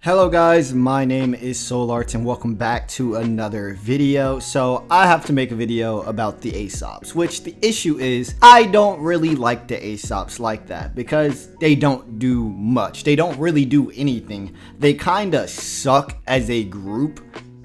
Hello guys, my name is SoulArts and welcome back to another video. So I have to make a video about the Aesops, which the issue is I don't really like the Aesops like that because they don't do much. They don't really do anything. They kinda suck as a group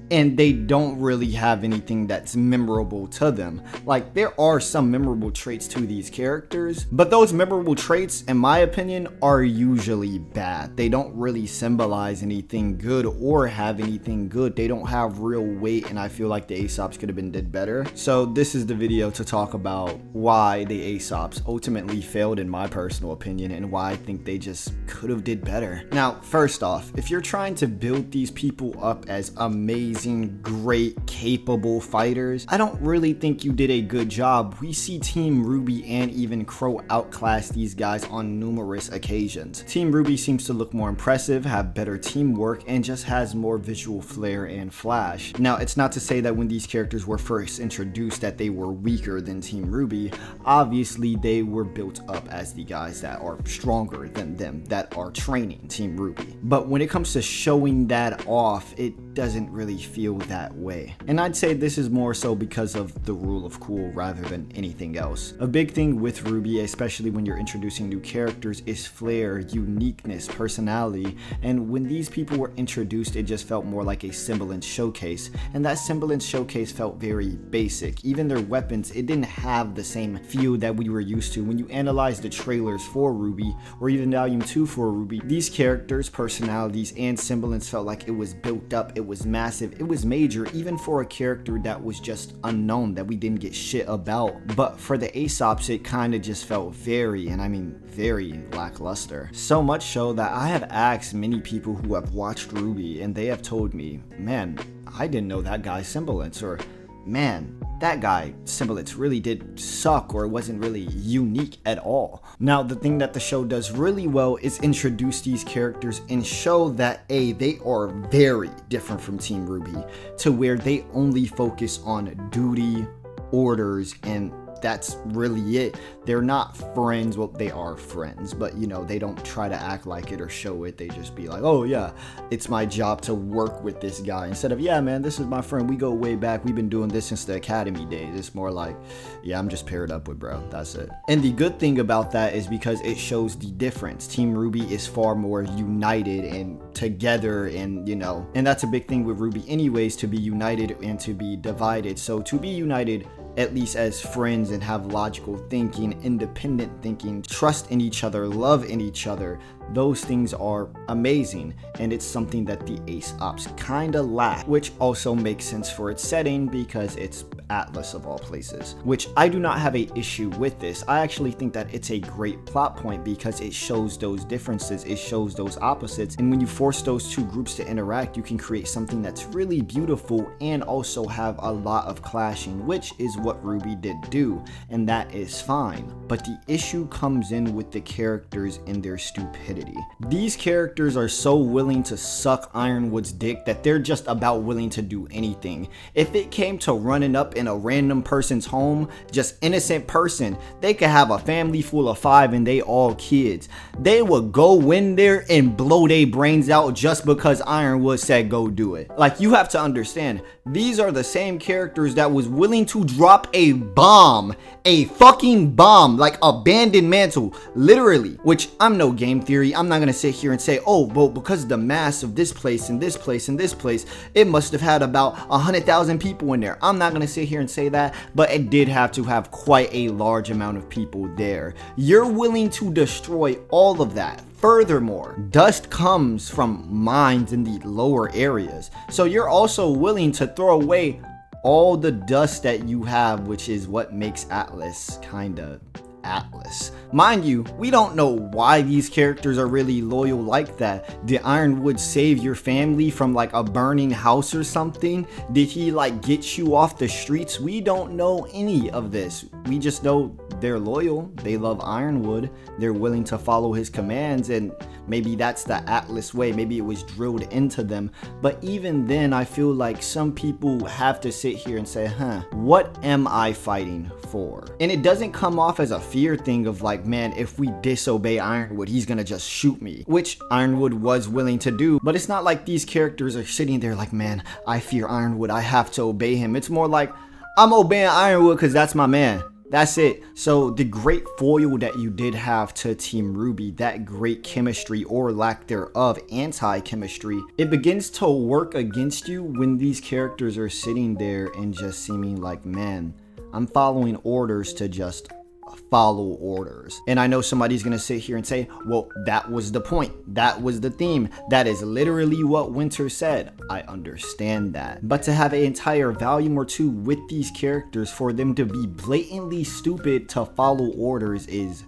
and they don't really have anything that's memorable to them. Like, there are some memorable traits to these characters, but those memorable traits, in my opinion, are usually bad. They don't really symbolize anything good or have anything good. They don't have real weight, and I feel like the Aesops could have been did better. So this is the video to talk about why the Aesops ultimately failed in my personal opinion and why I think they just could have did better. Now, first off, if you're trying to build these people up as amazing, great, capable fighters, I don't really think you did a good job. We see Team RWBY and even Crow outclass these guys on numerous occasions. Team RWBY seems to look more impressive, have better teamwork, and just has more visual flair and flash. Now, it's not to say that when these characters were first introduced that they were weaker than Team RWBY. Obviously, they were built up as the guys that are stronger than them, that are training Team RWBY. But when it comes to showing that off, it doesn't really feel that way. And I'd say this is more so because of the rule of cool rather than anything else. A big thing with RWBY, especially when you're introducing new characters, is flair, uniqueness, personality, and when these people were introduced, it just felt more like a semblance showcase, and that semblance showcase felt very basic. Even their weapons, it didn't have the same feel that we were used to. When you analyze the trailers for RWBY, or even Volume 2 for RWBY, these characters, personalities, and semblance felt like it was built up, it was massive, it was major, even for a character that was just unknown, that we didn't get shit about. But for the Aesops, it kind of just felt very, and I mean very, lackluster. So much so that I have asked many people who have watched RWBY and they have told me, man, I didn't know that guy's semblance, or man, that guy semblance really did suck, or it wasn't really unique at all. Now, the thing that the show does really well is introduce these characters and show that they are very different from Team RWBY, to where they only focus on duty, orders, and that's really it. They're not friends. Well, they are friends, but you know, they don't try to act like it or show it. They just be like, oh yeah, it's my job to work with this guy, instead of, yeah man, this is my friend, we go way back, we've been doing this since the academy days. It's more like, yeah, I'm just paired up with bro, that's it. And the good thing about that is because it shows the difference. Team RWBY is far more united and together, and you know, and that's a big thing with RWBY anyways, to be united and to be divided. So to be united, at least as friends, and have logical thinking, independent thinking, trust in each other, love in each other, those things are amazing, and it's something that the Aesops kinda lack, which also makes sense for its setting because it's Atlas of all places, which I do not have a issue with this. I actually think that it's a great plot point because it shows those differences, it shows those opposites, and when you force those two groups to interact, you can create something that's really beautiful and also have a lot of clashing, which is what RWBY did do, and that is fine. But the issue comes in with the characters and their stupidity. These characters are so willing to suck Ironwood's dick that they're just about willing to do anything. If it came to running up in a random person's home, just innocent person, they could have a family full of 5 and they all kids, they would go in there and blow their brains out just because Ironwood said go do it. Like, you have to understand, these are the same characters that was willing to drop a bomb, a fucking bomb, like abandoned mantle, literally, which I'm no game theory. I'm not gonna sit here and say, oh, well, because of the mass of this place and this place and this place, it must have had about 100,000 people in there. I'm not gonna sit here and say that, but it did have to have quite a large amount of people there. You're willing to destroy all of that. Furthermore, dust comes from mines in the lower areas, so you're also willing to throw away all the dust that you have, which is what makes Atlas kinda Atlas. Mind you, we don't know why these characters are really loyal like that. Did Ironwood save your family from like a burning house or something? Did he like get you off the streets? We don't know any of this. We just know they're loyal, they love Ironwood, they're willing to follow his commands, and maybe that's the Atlas way, maybe it was drilled into them. But even then, I feel like some people have to sit here and say, what am I fighting for? And it doesn't come off as a fear thing of like, man, if we disobey Ironwood, he's gonna just shoot me, which Ironwood was willing to do. But it's not like these characters are sitting there like, man, I fear Ironwood, I have to obey him. It's more like, I'm obeying Ironwood because that's my man. That's it. So the great foil that you did have to Team RWBY, that great chemistry or lack thereof, anti-chemistry, it begins to work against you when these characters are sitting there and just seeming like, man, I'm following orders to just follow orders. And I know somebody's gonna sit here and say, well, that was the point, that was the theme, that is literally what Winter said. I understand that, but to have an entire volume or two with these characters, for them to be blatantly stupid to follow orders is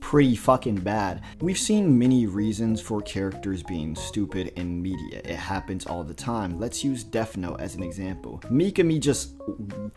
pretty fucking bad. We've seen many reasons for characters being stupid in media. It happens all the time. Let's use Death Note as an example. Mikami just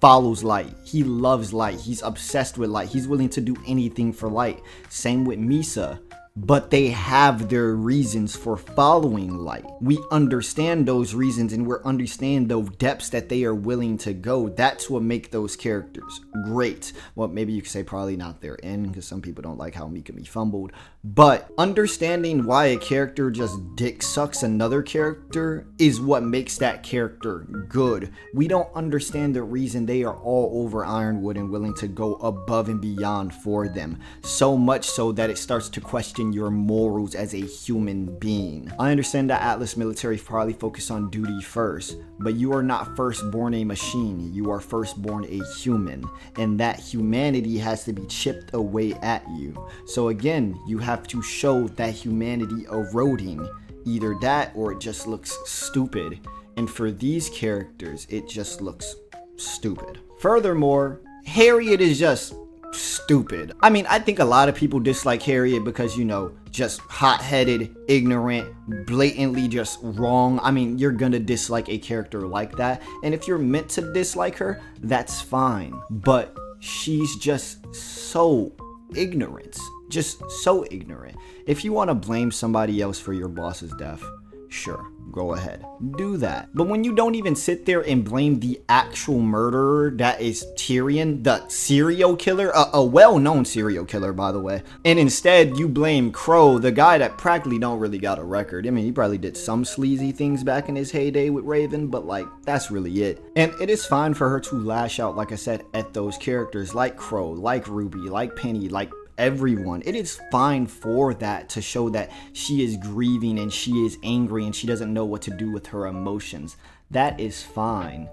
follows light. He loves light. He's obsessed with light. He's willing to do anything for light. Same with Misa. But they have their reasons for following light. We understand those reasons, and we're understand the depths that they are willing to go. That's what make those characters great. Well, maybe you could say probably not their end, because some people don't like how Mikami fumbled. But understanding why a character just dick sucks another character is what makes that character good. We don't understand the reason they are all over Ironwood and willing to go above and beyond for them. So much so that it starts to question your morals as a human being. I understand that Atlas military probably focus on duty first, but you are not first born a machine, you are first born a human, and that humanity has to be chipped away at you. So again, you have to show that humanity eroding, either that or it just looks stupid. And for these characters, it just looks stupid. Furthermore, Harriet is just stupid. I mean, I think a lot of people dislike Harriet because, you know, just hot-headed, ignorant, blatantly just wrong. I mean, you're gonna dislike a character like that, and if you're meant to dislike her, that's fine. But she's just so ignorant. Just so ignorant. If you want to blame somebody else for your boss's death, sure, go ahead, do that. But when you don't even sit there and blame the actual murderer, that is Tyrion, the serial killer, a well-known serial killer, by the way, and instead you blame Crow, the guy that practically don't really got a record. I mean, he probably did some sleazy things back in his heyday with Raven, but like, that's really it. And it is fine for her to lash out, like I said, at those characters like Crow, like RWBY, like Penny, like everyone. It is fine for that, to show that she is grieving and she is angry and she doesn't know what to do with her emotions. That is fine.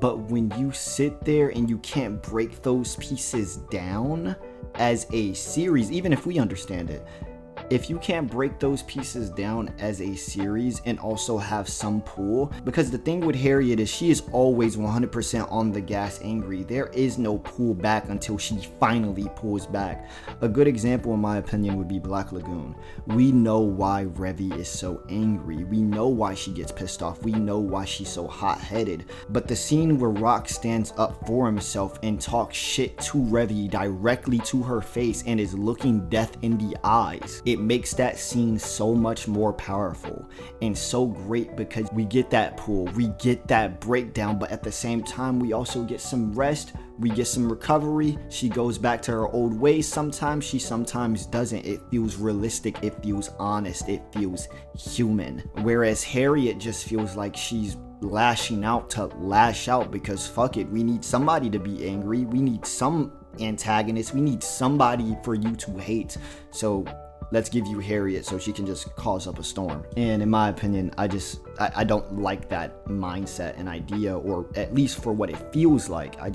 But when you sit there and you can't break those pieces down as a series, even if we understand it, if you can't break those pieces down as a series and also have some pull, because the thing with Harriet is she is always 100% on the gas angry. There is no pull back until she finally pulls back. A good example in my opinion would be Black Lagoon. We know why RWBY is so angry. We know why she gets pissed off. We know why she's so hot-headed. But the scene where Rock stands up for himself and talks shit to RWBY directly to her face and is looking death in the eyes, it makes that scene so much more powerful and so great, because we get that pull, we get that breakdown, but at the same time we also get some rest, we get some recovery. She goes back to her old ways sometimes, she sometimes doesn't. It feels realistic, it feels honest, it feels human. Whereas Harriet just feels like she's lashing out to lash out because fuck it, we need somebody to be angry, we need some antagonist, we need somebody for you to hate, so let's give you Harriet so she can just cause up a storm. And in my opinion, I don't like that mindset and idea, or at least for what it feels like. It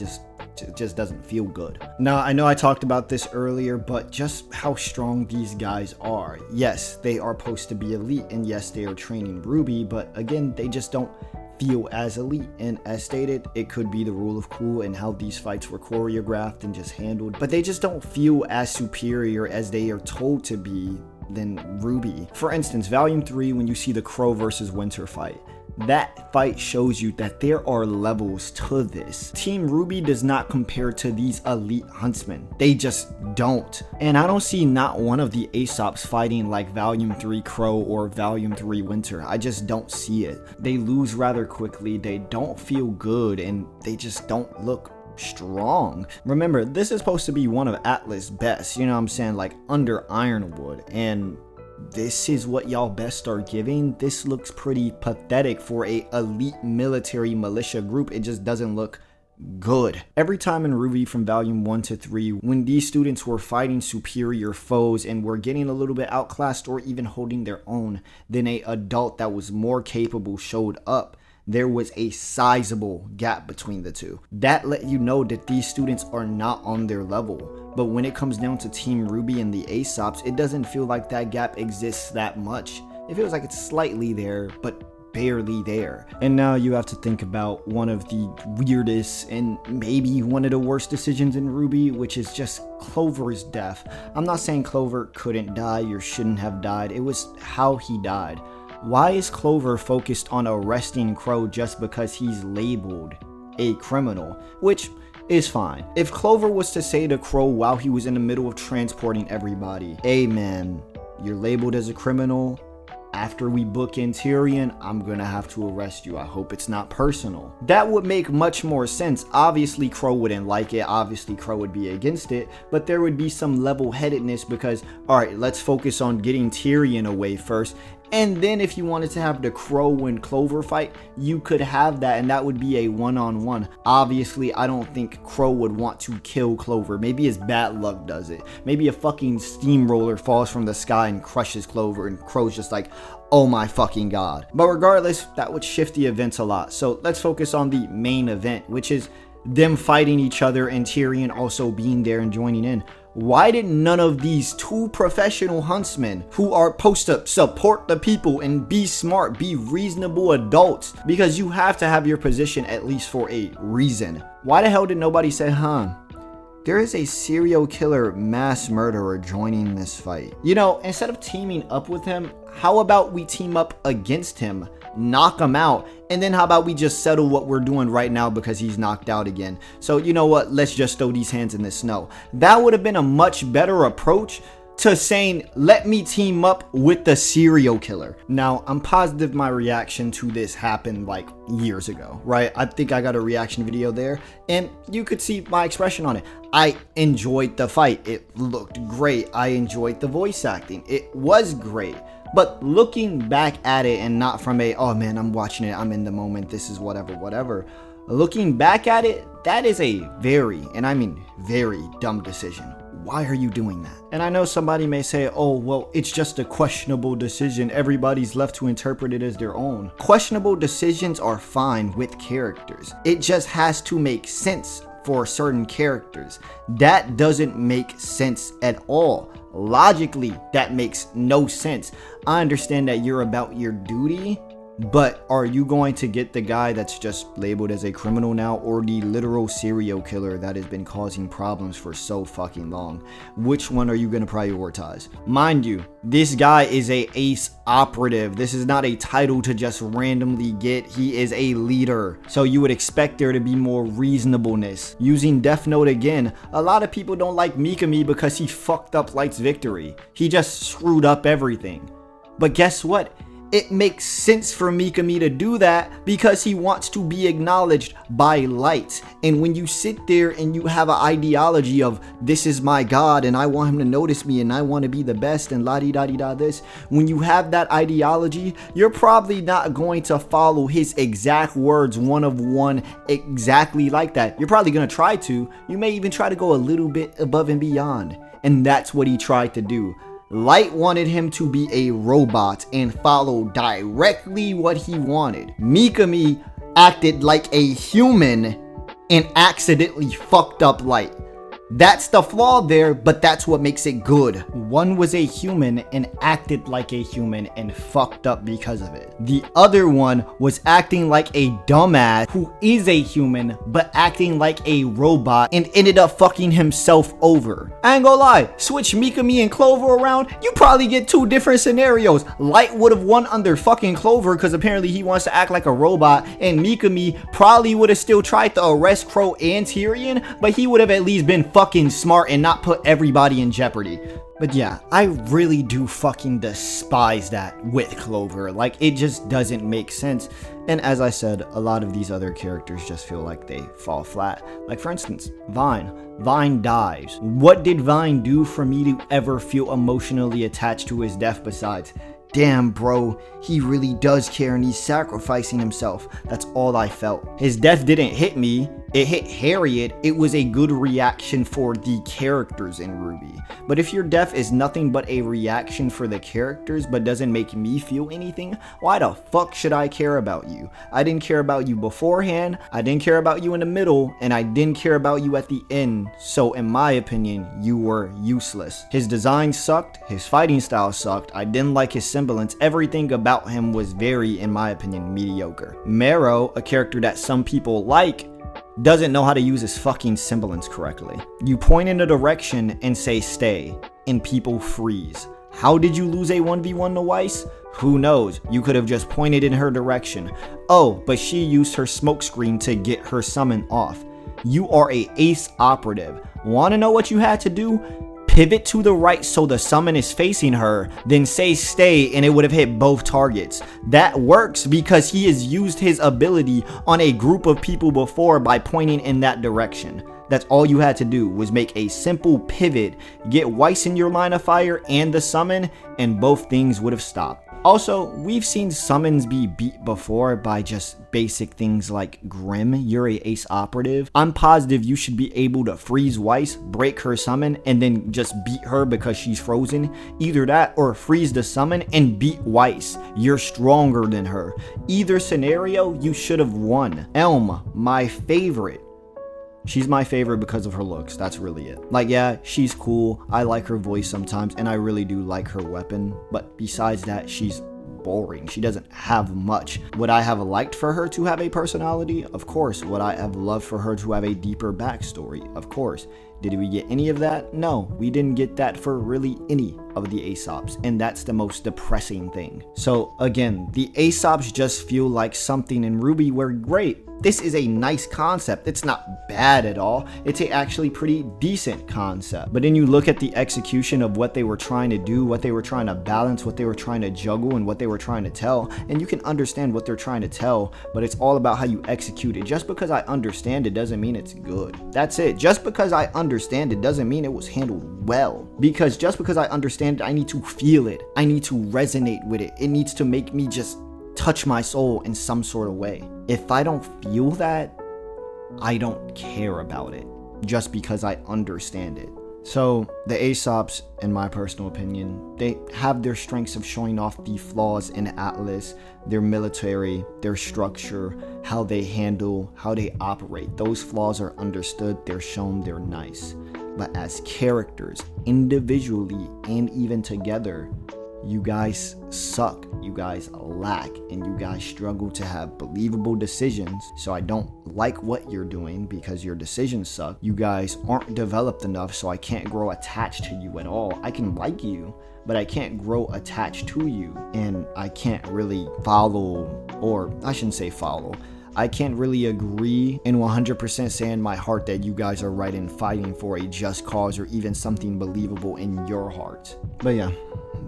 just doesn't feel good. Now, I know I talked about this earlier, but just how strong these guys are. Yes, they are supposed to be elite, and yes, they are training RWBY, but again, they just don't feel as elite. And as stated, it could be the rule of cool and how these fights were choreographed and just handled, but they just don't feel as superior as they are told to be than RWBY. For instance, Volume 3, when you see the Crow versus Winter fight, That fight shows you that there are levels to this. Team RWBY does not compare to these elite huntsmen. They just don't. And I don't see not one of the Aesops fighting like Volume 3 Crow or Volume 3 Winter. I just don't see it. They lose rather quickly, they don't feel good, and they just don't look strong. Remember, this is supposed to be one of Atlas' best, you know what I'm saying, like under Ironwood, and this is what y'all best are giving. This looks pretty pathetic for a elite military militia group. It just doesn't look good. Every time in RWBY from Volume 1 to 3, when these students were fighting superior foes and were getting a little bit outclassed or even holding their own, then a adult that was more capable showed up. There was a sizable gap between the two. That let you know that these students are not on their level. But when it comes down to Team RWBY and the Aesops, it doesn't feel like that gap exists that much. It feels like it's slightly there, but barely there. And now you have to think about one of the weirdest and maybe one of the worst decisions in RWBY, which is just Clover's death. I'm not saying Clover couldn't die or shouldn't have died. It was how he died. Why is Clover focused on arresting Crow just because he's labeled a criminal? Which is fine. If Clover was to say to Crow while he was in the middle of transporting everybody, "Hey man, you're labeled as a criminal. After we book in Tyrion, I'm gonna have to arrest you. I hope it's not personal." That would make much more sense. Obviously, Crow wouldn't like it. Obviously, Crow would be against it. But there would be some level-headedness because, alright, let's focus on getting Tyrion away first. And then if you wanted to have the Crow and Clover fight, you could have that, and that would be a one-on-one. Obviously, I don't think Crow would want to kill Clover. Maybe his bad luck does it. Maybe a fucking steamroller falls from the sky and crushes Clover, and Crow's just like, oh my fucking god. But regardless, that would shift the events a lot. So let's focus on the main event, which is them fighting each other and Tyrion also being there and joining in. Why did none of these two professional huntsmen who are supposed to support the people and be smart, be reasonable adults? Because you have to have your position at least for a reason. Why the hell did nobody say, there is a serial killer mass murderer joining this fight? You know, instead of teaming up with him, how about we team up against him, knock him out, and then how about we just settle what we're doing right now because he's knocked out again? So you know what, let's just throw these hands in the snow. That would have been a much better approach to saying, let me team up with the serial killer. Now, I'm positive my reaction to this happened like years ago, right? I think I got a reaction video there and you could see my expression on it. I enjoyed the fight. It looked great. I enjoyed the voice acting. It was great. But looking back at it and not from a, oh man, I'm watching it, I'm in the moment, this is whatever. Looking back at it, that is a very, and I mean very dumb decision. Why are you doing that? And I know somebody may say, oh, well, it's just a questionable decision. Everybody's left to interpret it as their own. Questionable decisions are fine with characters. It just has to make sense for certain characters. That doesn't make sense at all. Logically, that makes no sense. I understand that you're about your duty, but are you going to get the guy that's just labeled as a criminal now, or the literal serial killer that has been causing problems for so fucking long? Which one are you going to prioritize? Mind you, this guy is a ace operative. This is not a title to just randomly get. He is a leader. So you would expect there to be more reasonableness. Using Death Note again, a lot of people don't like Mikami because he fucked up Light's victory. He just screwed up everything. But guess what? It makes sense for Mikami to do that because he wants to be acknowledged by Light. And when you sit there and you have an ideology of, this is my god and I want him to notice me and I want to be the best and la-di-da-di-da this, when you have that ideology, you're probably not going to follow his exact words one of one exactly like that. You're probably going to try to. You may even try to go a little bit above and beyond. And that's what he tried to do. Light wanted him to be a robot and follow directly what he wanted. Mikami acted like a human and accidentally fucked up Light. That's the flaw there, but that's what makes it good. One was a human and acted like a human and fucked up because of it. The other one was acting like a dumbass who is a human, but acting like a robot and ended up fucking himself over. I ain't gonna lie, switch Mikami and Clover around, you probably get two different scenarios. Light would have won under fucking Clover because apparently he wants to act like a robot, and Mikami probably would have still tried to arrest Crow and Tyrion, but he would have at least been fucking smart and not put everybody in jeopardy. But yeah, I really do fucking despise that with Clover. Like, it just doesn't make sense. And as I said, a lot of these other characters just feel like they fall flat. Like, for instance, Vine. Vine dies. What did Vine do for me to ever feel emotionally attached to his death besides, damn bro, he really does care and he's sacrificing himself? That's all I felt. His death didn't hit me, it hit Harriet. It was a good reaction for the characters in RWBY. But if your death is nothing but a reaction for the characters but doesn't make me feel anything, why the fuck should I care about you? I didn't care about you beforehand, I didn't care about you in the middle, and I didn't care about you at the end. So in my opinion, you were useless. His design sucked, his fighting style sucked, I didn't like his semblance, everything about him was very, in my opinion, mediocre. Marrow, a character that some people like, doesn't know how to use his fucking semblance correctly. You point in a direction and say stay, and people freeze. How did you lose a 1v1 to Weiss? Who knows? You could have just pointed in her direction. Oh, but she used her smokescreen to get her summon off. You are a ace operative. Wanna know what you had to do? Pivot to the right so the summon is facing her, then say stay and it would have hit both targets. That works because he has used his ability on a group of people before by pointing in that direction. That's all you had to do, was make a simple pivot, get Weiss in your line of fire and the summon, and both things would have stopped. Also, we've seen summons be beat before by just basic things like Grim. You're a ace operative. I'm positive you should be able to freeze Weiss, break her summon, and then just beat her because she's frozen. Either that or freeze the summon and beat Weiss. You're stronger than her. Either scenario, you should have won. Elm, my favorite. She's my favorite because of her looks. That's really it. Like, yeah, she's cool. I like her voice sometimes, and I really do like her weapon. But besides that, she's boring. She doesn't have much. Would I have liked for her to have a personality? Of course. Would I have loved for her to have a deeper backstory? Of course. Did we get any of that? No, we didn't get that for really any of the Aesops, and that's the most depressing thing. So again, the Aesops just feel like something in RWBY were great. This is a nice concept. It's not bad at all. It's a actually pretty decent concept. But then you look at the execution of what they were trying to do, what they were trying to balance, what they were trying to juggle, and what they were trying to tell, and you can understand what they're trying to tell, but it's all about how you execute it. Just because I understand it doesn't mean it's good. That's it. Just because I understand it doesn't mean it was handled well. Because just because I understand it, I need to feel it. I need to resonate with it. It needs to make me just touch my soul in some sort of way. If I don't feel that, I don't care about it just because I understand it. So the Aesops, in my personal opinion, they have their strengths of showing off the flaws in Atlas, their military, their structure, how they handle, how they operate. Those flaws are understood, they're shown, they're nice. But as characters, individually and even together, you guys suck, you guys lack, and you guys struggle to have believable decisions. So I don't like what you're doing because your decisions suck. You guys aren't developed enough, so I can't grow attached to you at all. I can like you, but I can't grow attached to you, and I can't really follow, or I shouldn't say follow, I can't really agree and 100% say in my heart that you guys are right in fighting for a just cause or even something believable in your heart. But yeah,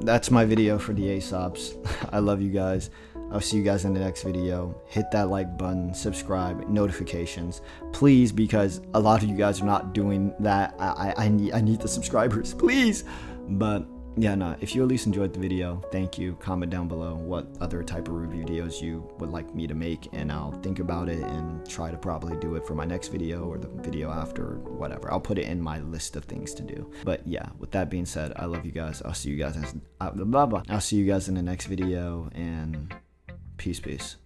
that's my video for the Aesops. I love you guys. I'll see you guys in the next video. Hit that like button, subscribe, notifications, please, because a lot of you guys are not doing that. I need the subscribers, please. But yeah, no, if you at least enjoyed the video, thank you. Comment down below what other type of review videos you would like me to make, and I'll think about it and try to probably do it for my next video or the video after, or whatever. I'll put it in my list of things to do. But yeah, with that being said, I love you guys. I'll see you guys in the next video, and peace.